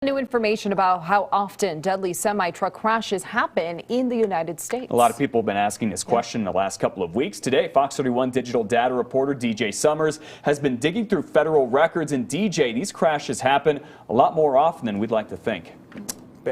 New information about how often deadly semi-truck crashes happen in the United States. A lot of people have been asking this question in the last couple of weeks. Today, Fox 31 digital data reporter DJ Summers has been digging through federal records. And DJ, these crashes happen a lot more often than we'd like to think.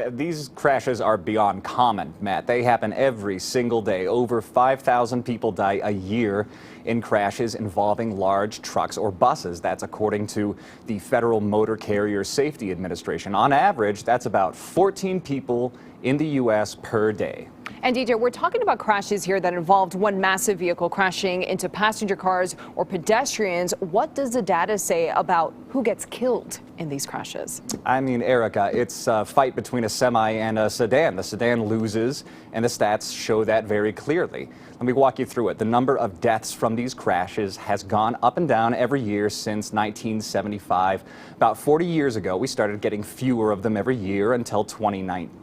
These crashes are beyond common, Matt. They happen every single day. Over 5,000 people die a year in crashes involving large trucks or buses. That's according to the Federal Motor Carrier Safety Administration. On average, that's about 14 people in the U.S. per day. And DJ, we're talking about crashes here that involved one massive vehicle crashing into passenger cars or pedestrians. What does the data say about who gets killed in these crashes? I mean, Erica, it's a fight between a semi and a sedan. The sedan loses, and the stats show that very clearly. Let me walk you through it. The number of deaths from these crashes has gone up and down every year since 1975. About 40 years ago, we started getting fewer of them every year until 2019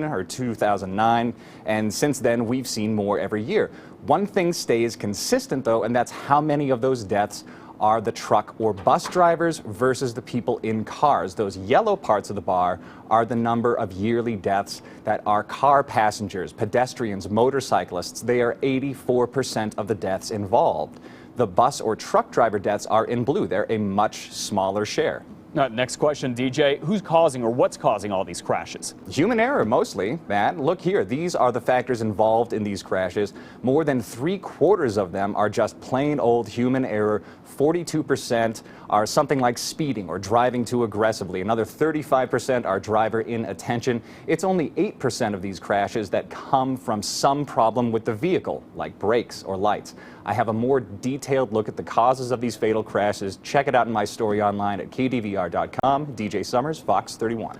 or 2009, and since then we've seen more every year. One thing stays consistent though, and that's how many of those deaths are the truck or bus drivers versus the people in cars. Those yellow parts of the bar are the number of yearly deaths that are car passengers, pedestrians, motorcyclists. They are 84% of the deaths involved. The bus or truck driver deaths are in blue. They're a much smaller share. Next question, DJ. Who's causing or what's causing all these crashes? Human error, mostly, Matt. Look here. These are the factors involved in these crashes. More than 3/4 of them are just plain old human error. 42% are something like speeding or driving too aggressively. Another 35% are driver inattention. It's only 8% of these crashes that come from some problem with the vehicle, like brakes or lights. I have a more detailed look at the causes of these fatal crashes. Check it out in my story online at KDVR.com. DJ Summers, Fox 31.